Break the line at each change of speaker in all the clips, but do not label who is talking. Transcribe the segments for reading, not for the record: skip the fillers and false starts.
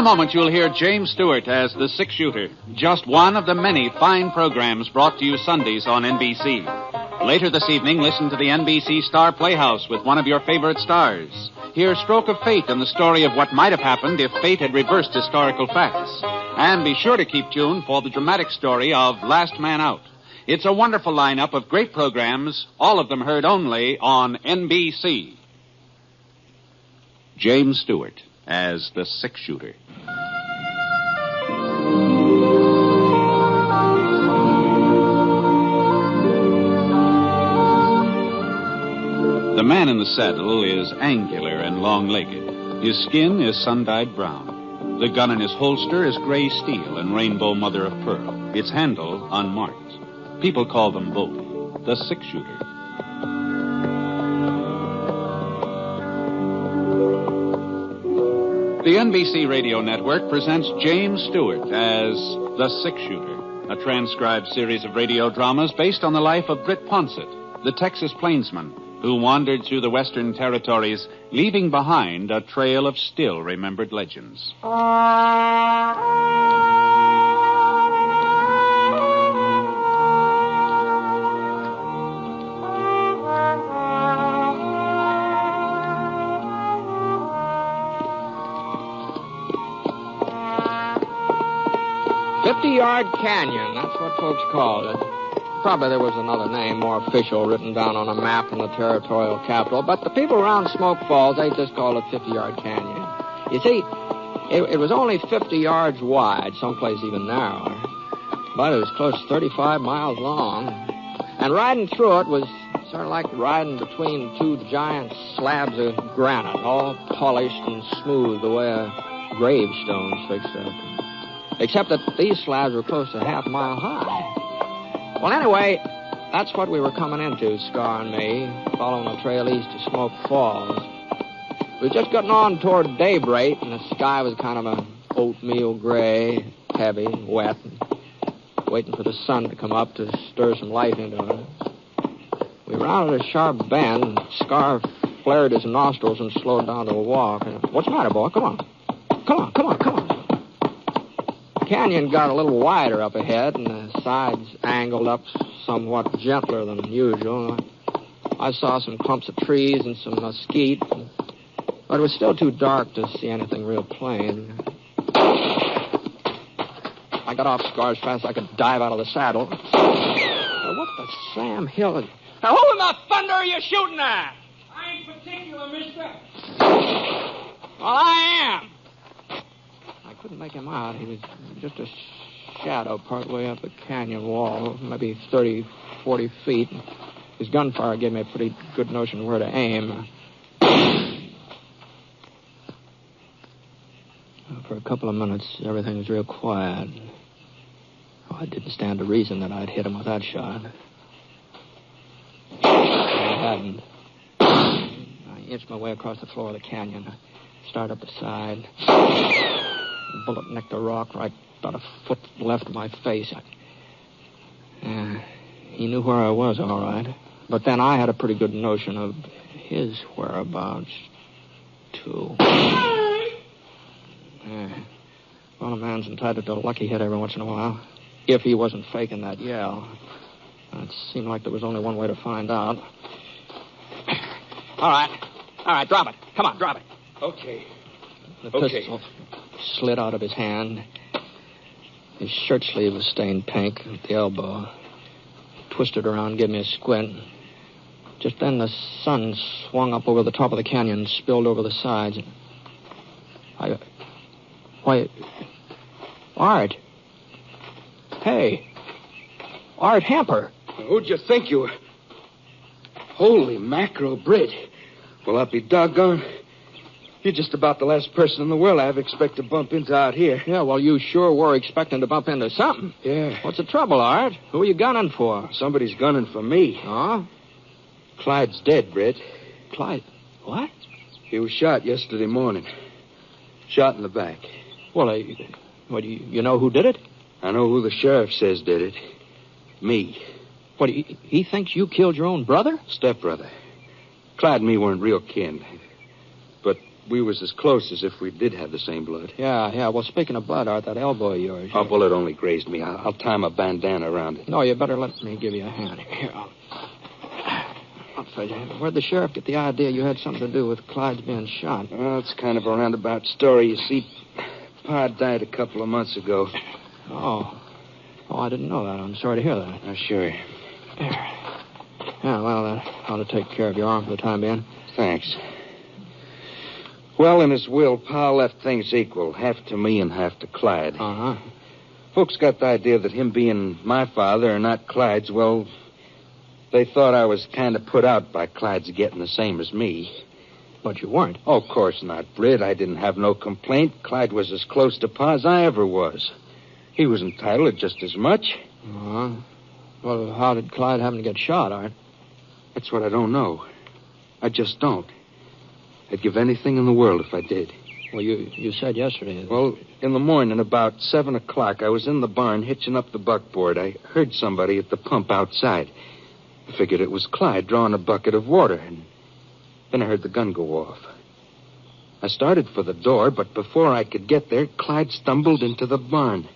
a moment, you'll hear James Stewart as the six-shooter, just one of the many fine programs brought to you Sundays on NBC. Later this evening, listen to the NBC Star Playhouse with one of your favorite stars. Hear Stroke of Fate and the story of what might have happened if fate had reversed historical facts. And be sure to keep tuned for the dramatic story of Last Man Out. It's a wonderful lineup of great programs, all of them heard only on NBC. James Stewart as the six-shooter. The man in the saddle is angular and long-legged. His skin is sun-dyed brown. The gun in his holster is gray steel and rainbow mother of pearl. Its handle unmarked. People call them both the six-shooter. The NBC Radio Network presents James Stewart as the six-shooter, a transcribed series of radio dramas based on the life of Britt Ponset, the Texas plainsman who wandered through the Western Territories, leaving behind a trail of still-remembered legends.
50-Yard Canyon, that's what folks called it. Probably there was another name, more official, written down on a map in the territorial capital, but the people around Smoke Falls, they just called it 50-Yard Canyon. You see, it was only 50 yards wide, someplace even narrower, but it was close to 35 miles long. And riding through it was sort of like riding between two giant slabs of granite, all polished and smooth the way a gravestone's fixed up. Except that these slabs were close to half a mile high. Well, anyway, that's what we were coming into, Scar and me, following the trail east to Smoke Falls. We were just getting on toward daybreak, and the sky was kind of a oatmeal gray, heavy, wet, waiting for the sun to come up to stir some life into it. We rounded a sharp bend, and Scar flared his nostrils and slowed down to a walk. What's the matter, boy? Come on. Come on. The canyon got a little wider up ahead, and the sides angled up somewhat gentler than usual. I saw some clumps of trees and some mesquite, but it was still too dark to see anything real plain. I got off Scar as fast as I could dive out of the saddle. What the Sam Hill? Now, who in the thunder are you shooting at?
I ain't particular, mister.
Well, I am. I couldn't make him out. He was just a shadow partway up the canyon wall, maybe 30, 40 feet. His gunfire gave me a pretty good notion where to aim. For a couple of minutes, everything was real quiet. I didn't stand to reason that I'd hit him with that shot. I hadn't. I inched my way across the floor of the canyon. I started up the side. The bullet nicked a rock right about a foot left of my face. He knew where I was, all right. But then I had a pretty good notion of his whereabouts, too. Well, a man's entitled to a lucky hit every once in a while, if he wasn't faking that yell. It seemed like there was only one way to find out. All right, drop it. Come on, drop it.
Okay.
The pistol slid out of his hand. His shirt sleeve was stained pink at the elbow. Twisted around, gave me a squint. Just then the sun swung up over the top of the canyon and spilled over the sides. Why, Art. Hey, Art Hamper.
Who'd you think you were? Holy mackerel, Britt. Well, I'll be doggone. You're just about the last person in the world I ever expect to bump into out here.
Yeah, well, you sure were expecting to bump into something.
Yeah.
What's the trouble, Art? Who are you gunning for?
Somebody's gunning for me.
Huh?
Clyde's dead, Britt.
Clyde? What?
He was shot yesterday morning. Shot in the back.
Well, you know who did it?
I know who the sheriff says did it. Me.
What, he thinks you killed your own brother?
Stepbrother. Clyde and me weren't real kin. But we was as close as if we did have the same blood.
Yeah. Well, speaking of blood, Art, that elbow of yours...
A bullet only grazed me. I'll tie my bandana around it.
No, you better let me give you a hand. Here, where'd the sheriff get the idea you had something to do with Clyde's being shot?
Well, it's kind of a roundabout story. You see, Pa died a couple of months ago.
Oh, I didn't know that. I'm sorry to hear that.
Oh, sure.
There. Yeah, well, that ought to take care of your arm for the time being.
Thanks. Well, in his will, Pa left things equal, half to me and half to Clyde.
Uh-huh.
Folks got the idea that him being my father and not Clyde's, well, they thought I was kind of put out by Clyde's getting the same as me.
But you weren't.
Oh, of course not, Britt. I didn't have no complaint. Clyde was as close to Pa as I ever was. He was entitled to just as much.
Uh-huh. Well, how did Clyde happen to get shot, Art?
That's what I don't know. I just don't. I'd give anything in the world if I did.
Well, you said yesterday...
Well, in the morning, about 7 o'clock, I was in the barn hitching up the buckboard. I heard somebody at the pump outside. I figured it was Clyde drawing a bucket of water, and then I heard the gun go off. I started for the door, but before I could get there, Clyde stumbled into the barn.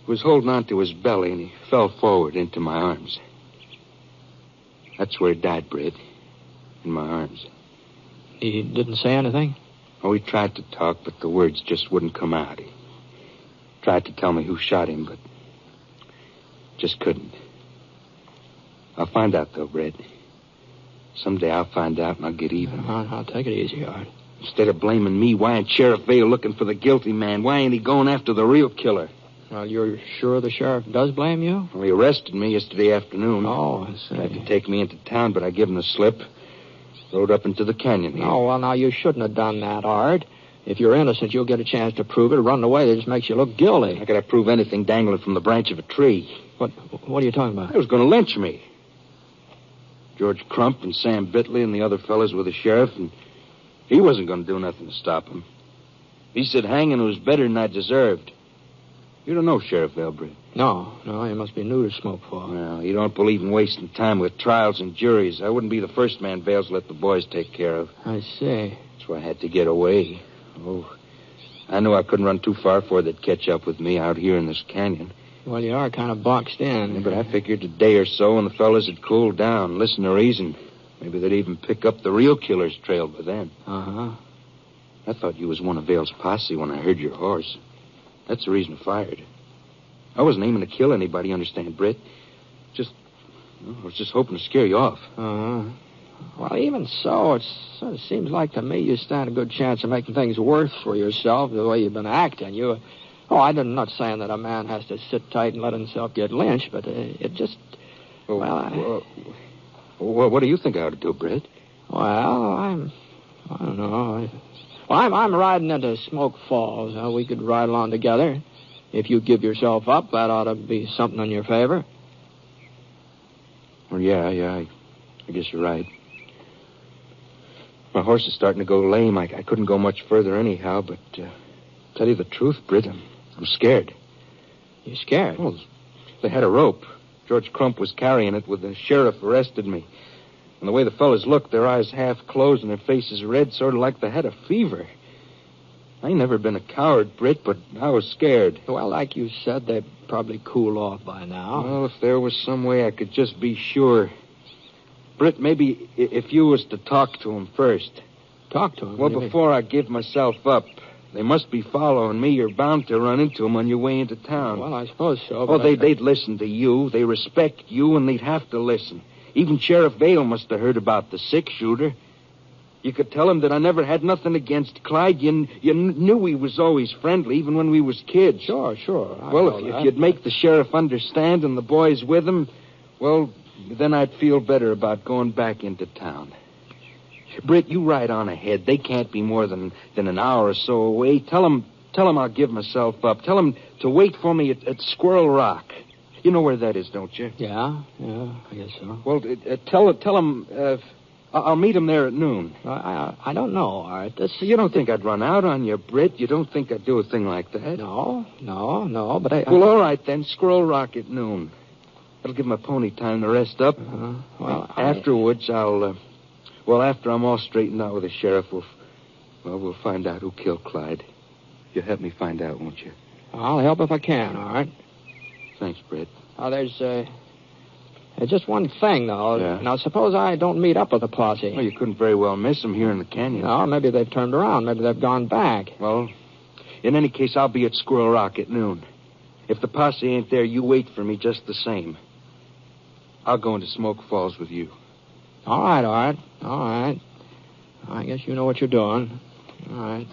He was holding on to his belly, and he fell forward into my arms. That's where he died, Britt. In my arms.
He didn't say anything?
Oh, he tried to talk, but the words just wouldn't come out. He tried to tell me who shot him, but just couldn't. I'll find out, though, Britt. Someday I'll find out and I'll get even.
I'll take it easy, Art.
Instead of blaming me, why ain't Sheriff Vale looking for the guilty man? Why ain't he going after the real killer?
Well, you're sure the sheriff does blame you?
Well, he arrested me yesterday afternoon.
Oh, I see.
Tried to take me into town, but I gave him the slip. Rode up into the canyon here.
Oh, well, now, you shouldn't have done that, Art. If you're innocent, you'll get a chance to prove it. Running away, that just makes you look guilty.
How could I prove anything dangling from the branch of a tree?
What are you talking about?
They was going to lynch me. George Crump and Sam Bitley and the other fellas were the sheriff, and he wasn't going to do nothing to stop him. He said hanging was better than I deserved. You don't know Sheriff Elbridge.
No, you must be new to Smoke Fall.
Well, you don't believe in wasting time with trials and juries. I wouldn't be the first man Vale's let the boys take care of.
I see.
That's why I had to get away. Oh, I knew I couldn't run too far before they'd catch up with me out here in this canyon.
Well, you are kind of boxed in.
Yeah, but I figured a day or so and the fellas had cooled down, listen to reason. Maybe they'd even pick up the real killer's trail by then.
Uh-huh.
I thought you was one of Vale's posse when I heard your horse. That's the reason I fired. I wasn't aiming to kill anybody, understand, Britt? I was just hoping to scare you off.
Uh-huh. Well, even so, it sort of seems like to me you stand a good chance of making things worse for yourself the way you've been acting. I'm not saying that a man has to sit tight and let himself get lynched, but it just...
What do you think I ought to do, Britt?
Well, I don't know. I'm riding into Smoke Falls. We could ride along together. If you give yourself up, that ought to be something in your favor.
Well, yeah, I guess you're right. My horse is starting to go lame. I couldn't go much further anyhow, but tell you the truth, Britt, I'm scared.
You scared?
Well, they had a rope. George Crump was carrying it when the sheriff arrested me. And the way the fellas looked, their eyes half closed and their faces red, sort of like they had a fever. I ain't never been a coward, Britt, but I was scared.
Well, like you said, they'd probably cool off by now.
Well, if there was some way I could just be sure. Britt, maybe if you was to talk to him first.
Talk to him?
Well, before I give myself up. They must be following me. You're bound to run into them on your way into town.
Well, I suppose so.
Oh, they'd listen to you. They respect you, and they'd have to listen. Even Sheriff Vale must have heard about the six-shooter. You could tell him that I never had nothing against Clyde. You knew he was always friendly, even when we was kids.
Sure.
Well, if you'd make the sheriff understand and the boys with him, well, then I'd feel better about going back into town. Britt, you ride on ahead. They can't be more than an hour or so away. Tell them I'll give myself up. Tell them to wait for me at Squirrel Rock. You know where that is, don't you?
Yeah, I guess so.
Well, tell them I'll meet them there at noon.
I don't know, Art.
You don't think I'd run out on you, Britt? You don't think I'd do a thing like that?
No, but
Well, all right, then. Squirrel Rock at noon. That'll give my pony time to rest up.
Well,
afterwards, after I'm all straightened out with the sheriff, Well, we'll find out who killed Clyde. You'll help me find out, won't you?
I'll help if I can, all right?
Thanks, Britt.
There's just one thing, though.
Yeah?
Now, suppose I don't meet up with the posse.
Well, you couldn't very well miss them here in the canyon.
No, maybe they've turned around. Maybe they've gone back.
Well, in any case, I'll be at Squirrel Rock at noon. If the posse ain't there, you wait for me just the same. I'll go into Smoke Falls with you.
All right. I guess you know what you're doing. All right.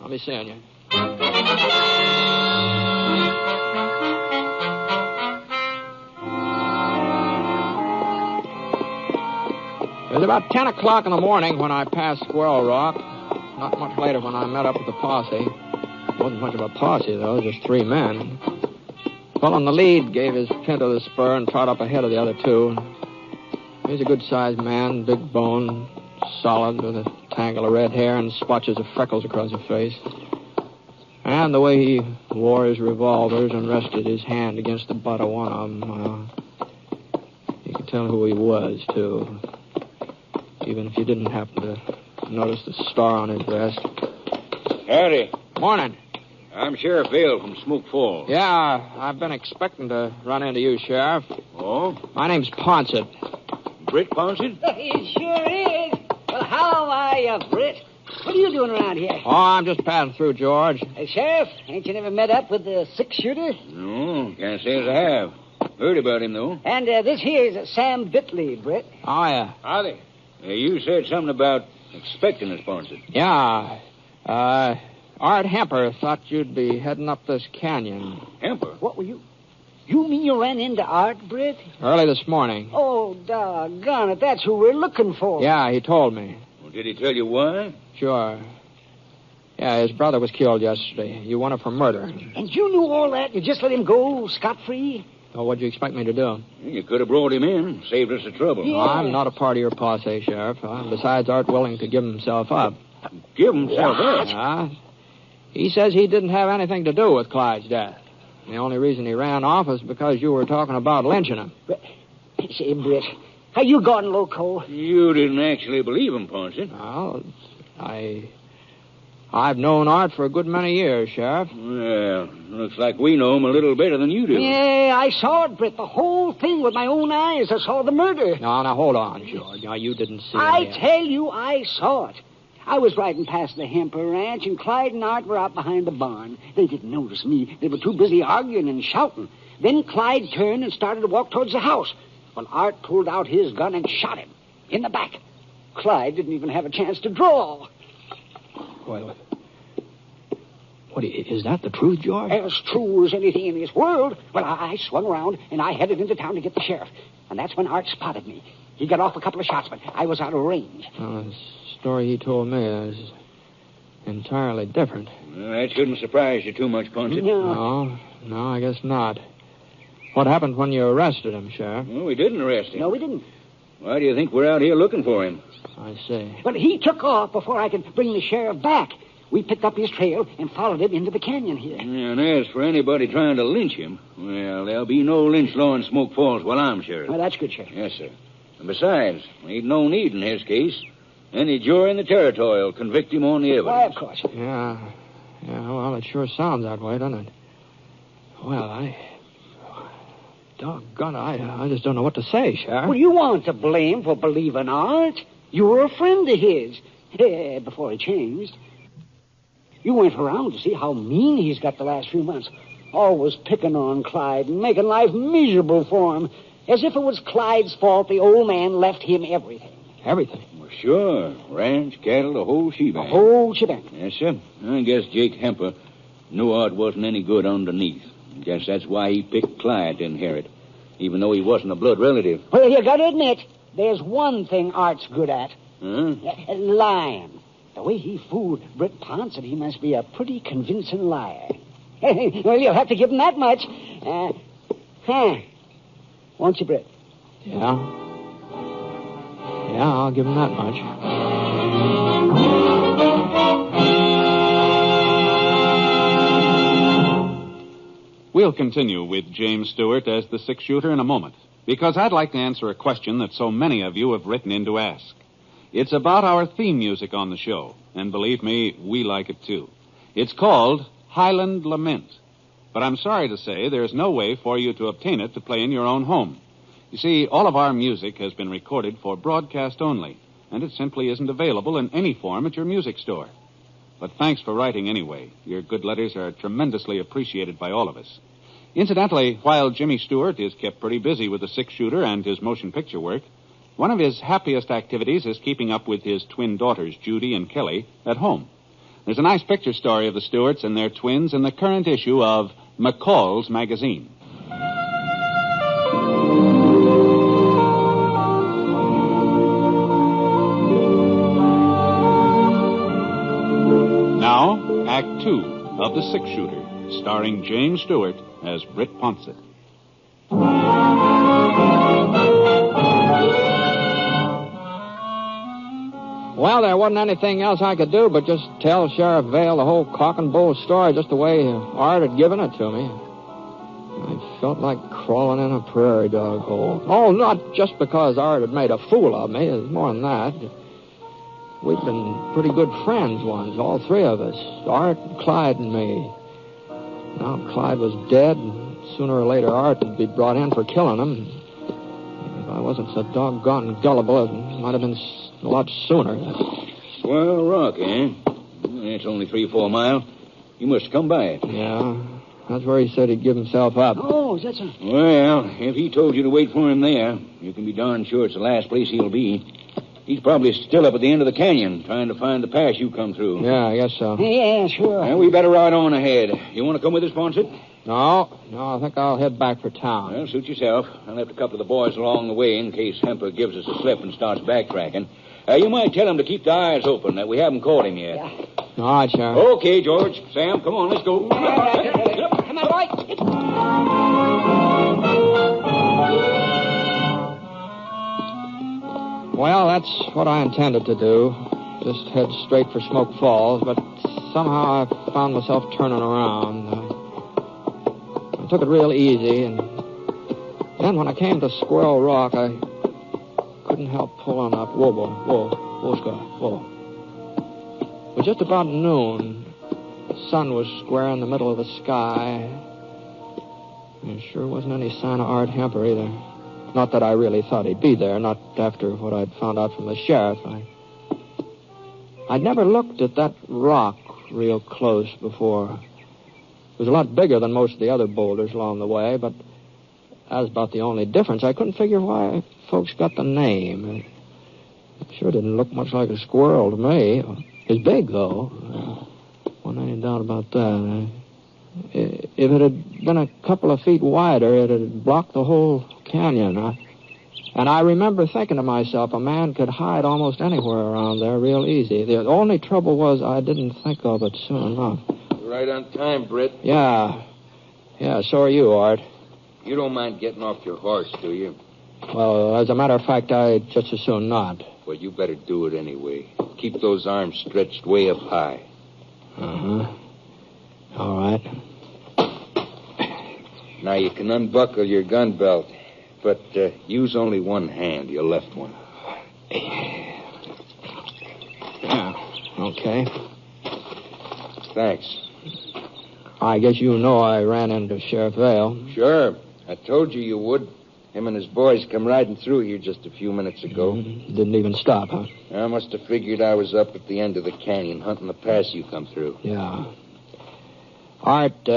I'll be seeing you. It was about 10 o'clock in the morning when I passed Squirrel Rock. Not much later when I met up with the posse. It wasn't much of a posse, though, just 3 men. Fellow in the lead gave his pinto the spur and trot up ahead of the other 2. He's a good-sized man, big bone, solid, with a tangle of red hair and splotches of freckles across his face. And the way he wore his revolvers and rested his hand against the butt of one of them, you could tell who he was, too. Even if you didn't happen to notice the star on his vest.
Howdy.
Morning.
I'm Sheriff Vail from Smoke Falls.
Yeah, I've been expecting to run into you, Sheriff.
Oh?
My name's Ponset.
Britt Ponset?
It sure is. Well, how are you, Britt? What are you doing around here?
Oh, I'm just passing through, George.
Hey, Sheriff, ain't you never met up with the 6-shooter?
No, can't say as I have. Heard about him, though.
And this here's Sam Bitley, Britt.
Oh, yeah.
Howdy. You said something about expecting us, Ponset.
Yeah. Art Hemper thought you'd be heading up this canyon.
Hemper?
What were you? You mean you ran into Art, Britt?
Early this morning.
Oh, doggone it. That's who we're looking for.
Yeah, he told me.
Well, did he tell you why?
Sure. Yeah, his brother was killed yesterday. You want him for murder.
And you knew all that? You just let him go scot-free?
Oh, what'd you expect me to do?
You could have brought him in, saved us the trouble.
Yeah.
I'm not a part of your posse, Sheriff. Besides, Art willing to give himself up.
Give himself up?
He says he didn't have anything to do with Clyde's death. The only reason he ran off is because you were talking about lynching him.
Say, Britt, are you gone loco?
You didn't actually believe him, Ponset.
Well, I've known Art for a good many years, Sheriff.
Well, looks like we know him a little better than you do.
Yeah, I saw it, Britt. The whole thing with my own eyes. I saw the murder.
No, now, hold on, George. Now, you didn't see
I
it.
tell you, I saw it. I was riding past the Hemper Ranch, and Clyde and Art were out behind the barn. They didn't notice me. They were too busy arguing and shouting. Then Clyde turned and started to walk towards the house. Well, Art pulled out his gun and shot him in the back. Clyde didn't even have a chance to draw.
Well, what, is that the truth, George?
As true as anything in this world. Well, I swung around, and I headed into town to get the sheriff. And that's when Art spotted me. He got off a couple of shots, but I was out of range.
The story he told me is entirely different.
Well, that shouldn't surprise you too much, Ponset.
No, I guess not. What happened when you arrested him, Sheriff?
Well, we didn't arrest him.
No, we didn't.
Why do you think we're out here looking for him?
I see.
But he took off before I could bring the sheriff back. We picked up his trail and followed him into the canyon here.
And as for anybody trying to lynch him, well, there'll be no lynch law in Smoke Falls while I'm sheriff.
Well, that's good, Sheriff.
Yes, sir. And besides, ain't no need in his case. Any jury in the territory will convict him on the evidence.
Why, of course.
Yeah, well, it sure sounds that way, doesn't it? Well, doggone, I just don't know what to say, Sheriff.
Well, you weren't to blame for believing Art. You were a friend of his. Before he changed. You went around to see how mean he's got the last few months. Always picking on Clyde and making life miserable for him. As if it was Clyde's fault the old man left him everything.
Everything?
Well, sure. Ranch, cattle, the whole shebang.
The whole shebang.
Yes, sir. I guess Jake Hemper knew Art wasn't any good underneath. Guess that's why he picked Clyde to inherit, even though he wasn't a blood relative.
Well, you got to admit, there's one thing Art's good at.
Huh?
Lying. The way he fooled Britt Ponset, he must be a pretty convincing liar. Well, you'll have to give him that much. Won't you, Britt?
Yeah, I'll give him that much.
We'll continue with James Stewart as the 6-shooter in a moment, because I'd like to answer a question that so many of you have written in to ask. It's about our theme music on the show, and believe me, we like it too. It's called Highland Lament. But I'm sorry to say there's no way for you to obtain it to play in your own home. You see, all of our music has been recorded for broadcast only, and it simply isn't available in any form at your music store. But thanks for writing anyway. Your good letters are tremendously appreciated by all of us. Incidentally, while Jimmy Stewart is kept pretty busy with the six-shooter and his motion picture work, one of his happiest activities is keeping up with his twin daughters, Judy and Kelly, at home. There's a nice picture story of the Stewarts and their twins in the current issue of McCall's Magazine. Now, Act 2 of The Six-Shooter, starring James Stewart as Britt Ponset.
Well, there wasn't anything else I could do but just tell Sheriff Vale the whole cock and bull story just the way Art had given it to me. I felt like crawling in a prairie dog hole. Oh, not just because Art had made a fool of me. It was more than that. We'd been pretty good friends once, all three of us. Art, Clyde, and me. Now, Clyde was dead, and sooner or later Art would be brought in for killing him. If I wasn't so doggone gullible, it might have been a lot sooner.
Swell rock, eh? It's only 3 or 4 miles. You must have come by it.
Yeah, that's where he said he'd give himself up.
Oh, is that so?
Well, if he told you to wait for him there, you can be darn sure it's the last place he'll be. He's probably still up at the end of the canyon, trying to find the pass you come through.
Yeah, I guess so.
Yeah, sure.
Well, we better ride on ahead. You want to come with us, Ponset?
No, I think I'll head back for town.
Well, suit yourself. I left a couple of the boys along the way in case Hemper gives us a slip and starts backtracking. You might tell him to keep the eyes open, that we haven't caught him yet.
Yeah.
All right, Sheriff.
Okay, George. Sam, come on, let's go.
Come on, boy.
Well, that's what I intended to do. Just head straight for Smoke Falls, but somehow I found myself turning around. I took it real easy, and then when I came to Squirrel Rock, I couldn't help pulling up. Whoa, Scott, whoa. It was just about noon. The sun was square in the middle of the sky. There sure wasn't any sign of Art Hemper either. Not that I really thought he'd be there, not after what I'd found out from the sheriff. I'd never looked at that rock real close before. It was a lot bigger than most of the other boulders along the way, but that was about the only difference. I couldn't figure why folks got the name. It sure didn't look much like a squirrel to me. It's big, though. Wasn't any doubt about that. If it had been a couple of feet wider, it had blocked the whole canyon. And I remember thinking to myself, a man could hide almost anywhere around there real easy. The only trouble was I didn't think of it soon enough.
Right on time, Britt.
Yeah, so are you, Art.
You don't mind getting off your horse, do you?
Well, as a matter of fact, I'd just as soon not.
Well, you better do it anyway. Keep those arms stretched way up high.
Uh-huh. All right.
Now, you can unbuckle your gun belt, but use only one hand, your left one.
Yeah, okay.
Thanks.
I guess you know I ran into Sheriff Vale.
Sure. I told you would. Him and his boys come riding through here just a few minutes ago.
Didn't even stop, huh?
I must have figured I was up at the end of the canyon hunting the pass you come through.
Yeah. Art,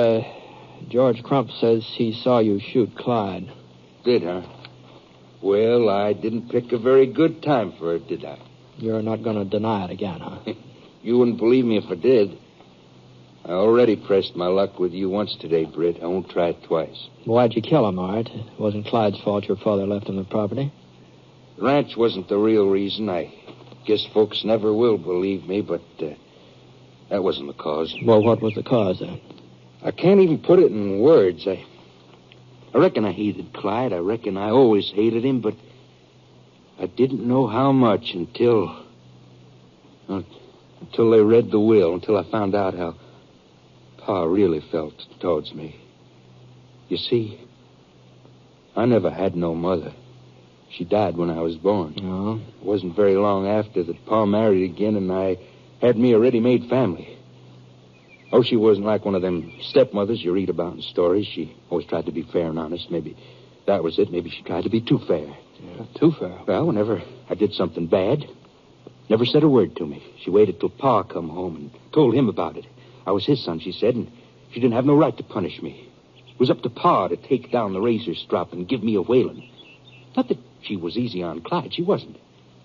George Crump says he saw you shoot Clyde.
Did, huh? Well, I didn't pick a very good time for it, did I?
You're not going to deny it again, huh?
You wouldn't believe me if I did. I already pressed my luck with you once today, Britt. I won't try it twice.
Why'd you kill him, Art? It wasn't Clyde's fault your father left him the property.
The ranch wasn't the real reason. I guess folks never will believe me, but that wasn't the cause.
Well, what was the cause, then?
I can't even put it in words. I reckon I hated Clyde. I reckon I always hated him, but I didn't know how much until they read the will, until I found out how Pa really felt towards me. You see, I never had no mother. She died when I was born.
No.
It wasn't very long after that Pa married again, and I had me a ready-made family. Oh, she wasn't like one of them stepmothers you read about in stories. She always tried to be fair and honest. Maybe that was it. Maybe she tried to be too fair.
Yeah, too fair.
Well, whenever I did something bad, never said a word to me. She waited till Pa come home and told him about it. I was his son, she said, and she didn't have no right to punish me. It was up to Pa to take down the razor strop and give me a whaling. Not that she was easy on Clyde. She wasn't.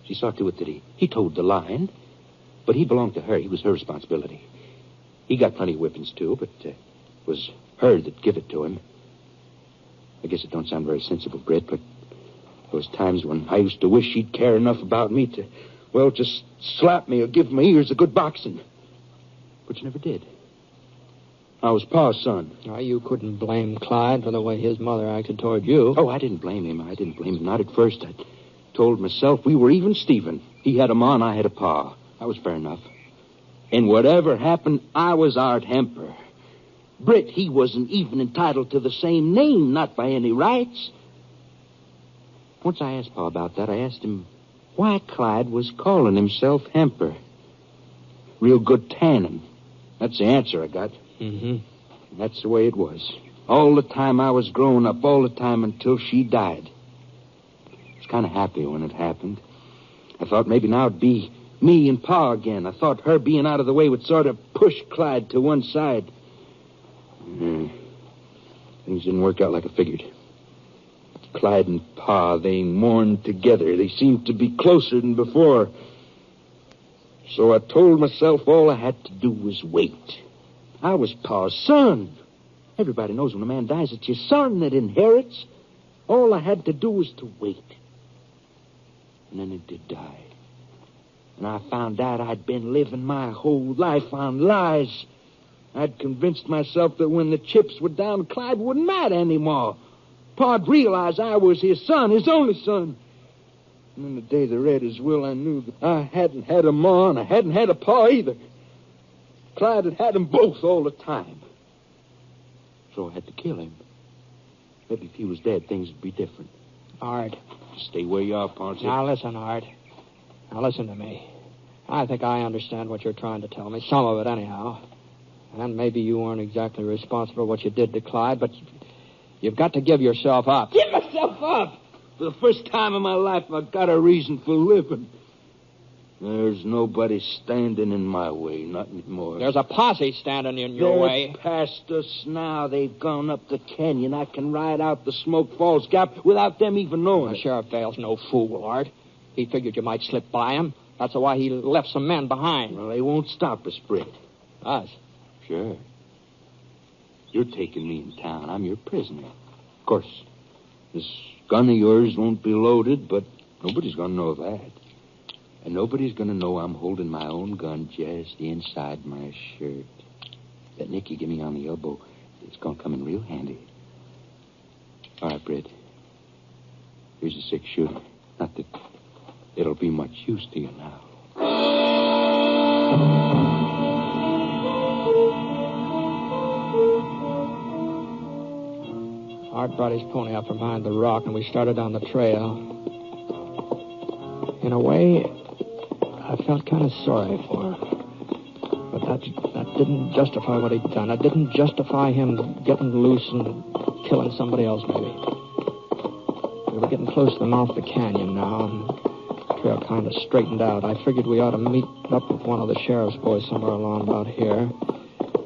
She saw to it that he told the line, but he belonged to her. He was her responsibility. He got plenty of whippings, too, but it was her that give it to him. I guess it don't sound very sensible, Britt, but there was times when I used to wish she'd care enough about me to, well, just slap me or give my ears a good boxing. But she never did. I was Pa's son.
Well, you couldn't blame Clyde for the way his mother acted toward you.
Oh, I didn't blame him. Not at first. I told myself we were even Steven. He had a ma and I had a pa. That was fair enough. And whatever happened, I was Art Hemper. Britt, he wasn't even entitled to the same name, not by any rights. Once I asked Pa about that, I asked him why Clyde was calling himself Hemper. Real good tannin. That's the answer I got.
Mm-hmm.
And that's the way it was. All the time I was growing up, all the time until she died. I was kind of happy when it happened. I thought maybe now it'd be me and Pa again. I thought her being out of the way would sort of push Clyde to one side. Things didn't work out like I figured. Clyde and Pa, they mourned together. They seemed to be closer than before. So I told myself all I had to do was wait. I was Pa's son. Everybody knows when a man dies, it's your son that inherits. All I had to do was to wait. And then it did die. And I found out I'd been living my whole life on lies. I'd convinced myself that when the chips were down, Clyde wouldn't matter anymore. Pa'd realize I was his son, his only son. And then the day they read his will, I knew that I hadn't had a ma and I hadn't had a pa either. Clyde had had them both all the time. So I had to kill him. Maybe if he was dead, things would be different.
Art.
Stay where you are, Ponset.
Now listen, Art. Now listen to me. I think I understand what you're trying to tell me. Some of it, anyhow. And maybe you weren't exactly responsible for what you did to Clyde, but you've got to give yourself up.
Give myself up? For the first time in my life, I got a reason for living. There's nobody standing in my way, not anymore.
There's a posse standing in your way.
They're past us now. They've gone up the canyon. I can ride out the Smoke Falls Gap without them even knowing it.
Sheriff Dale's no fool, Art. He figured you might slip by him. That's why he left some men behind.
Well, they won't stop us, Britt.
Us?
Sure. You're taking me in town. I'm your prisoner. Of course, this gun of yours won't be loaded, but nobody's going to know that. And nobody's going to know I'm holding my own gun just inside my shirt. That nick you give me on the elbow, it's going to come in real handy. All right, Britt. Here's a 6-shooter. Not that it'll be much use to you now.
Art brought his pony up from behind the rock, and we started down the trail. In a way, I felt kind of sorry for him. But that didn't justify what he'd done. It didn't justify him getting loose and killing somebody else, maybe. We were getting close to the mouth of the canyon now, and the trail kind of straightened out. I figured we ought to meet up with one of the sheriff's boys somewhere along about here.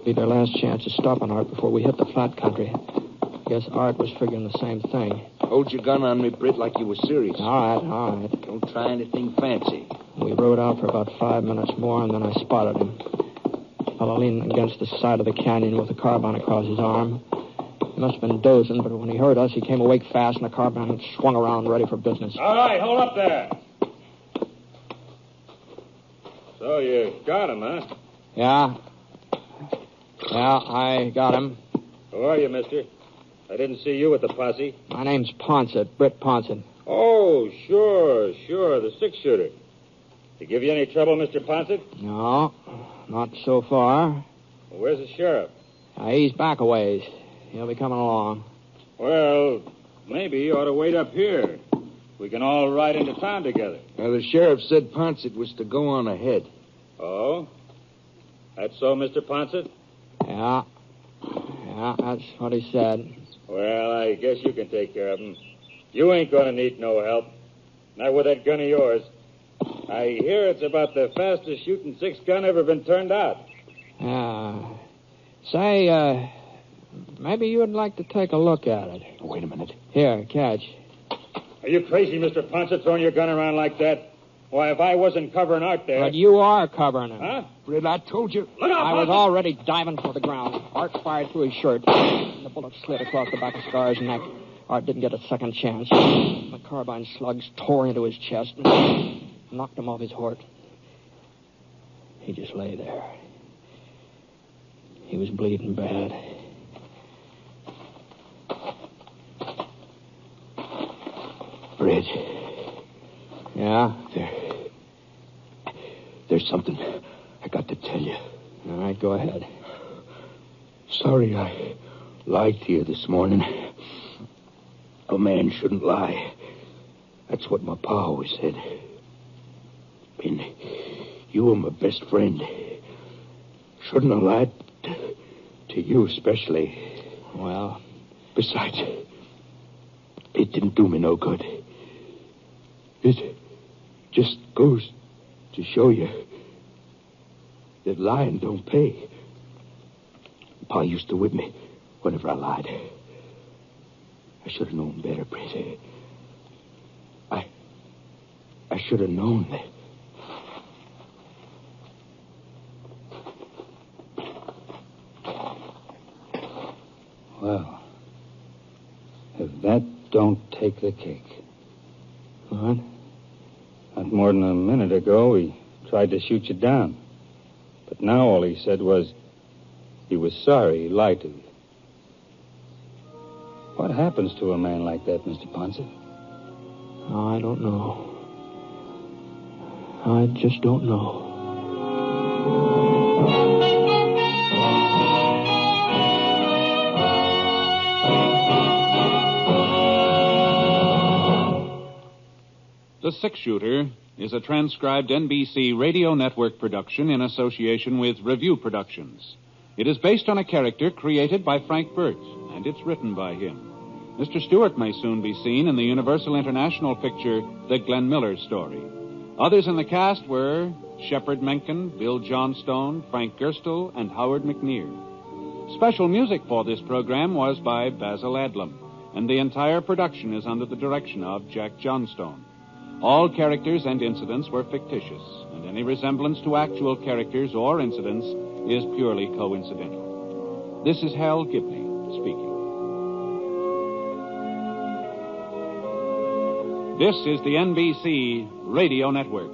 Be their last chance of stopping Art before we hit the flat country. I guess Art was figuring the same thing.
Hold your gun on me, Britt, like you were serious.
All right.
Don't try anything fancy.
We rode out for about 5 minutes more, and then I spotted him. A fellow leaning against the side of the canyon with a carbine across his arm. He must have been dozing, but when he heard us, he came awake fast, and the carbine swung around ready for business.
All right, hold up there. So you got him, huh?
Yeah, I got him.
Who are you, mister? I didn't see you with the posse.
My name's Ponset, Britt Ponset.
Oh, sure, the 6-shooter. Did he give you any trouble, Mr. Ponset?
No, not so far.
Well, where's the sheriff?
He's back a ways. He'll be coming along.
Well, maybe you ought to wait up here. We can all ride into town together.
Now, the sheriff said Ponset was to go on ahead.
Oh? That's so, Mr. Ponset?
Yeah. Yeah, that's what he said.
Well, I guess you can take care of him. You ain't going to need no help. Not with that gun of yours. I hear it's about the fastest shooting 6-gun ever been turned out.
Say, maybe you would like to take a look at it.
Wait a minute.
Here, catch.
Are you crazy, Mr. Ponset, throwing your gun around like that? Why, if I wasn't covering Art there...
But you are covering him.
Huh?
Britt, I told you.
Look out,
I was
Ponset!
already diving for the ground. Art fired through his shirt. The bullet slid across the back of Scar's neck. Art didn't get a second chance. The carbine slugs tore into his chest and knocked him off his horse. He just lay there. He was bleeding bad.
Britt.
Yeah?
There's something I got to tell you.
All right, go ahead.
Sorry I lied to you this morning. A man shouldn't lie. That's what my pa always said. And you were my best friend. Shouldn't have lied to you especially.
Well?
Besides, it didn't do me no good. It just goes to show you that lying don't pay. Pa used to whip me whenever I lied. I should have known better, Britt. I should have known that.
Well, if that don't take the cake.
What?
Not more than a minute ago, he tried to shoot you down. But now all he said was he was sorry he lied to you. What happens to a man like that, Mr. Ponset?
I don't know. I just don't know.
The Six-Shooter is a transcribed NBC radio network production in association with Review Productions. It is based on a character created by Frank Burt, and it's written by him. Mr. Stewart may soon be seen in the Universal International picture, The Glenn Miller Story. Others in the cast were Shepard Mencken, Bill Johnstone, Frank Gerstle, and Howard McNear. Special music for this program was by Basil Adlam, and the entire production is under the direction of Jack Johnstone. All characters and incidents were fictitious, and any resemblance to actual characters or incidents is purely coincidental. This is Hal Gibney speaking. This is the NBC Radio Network.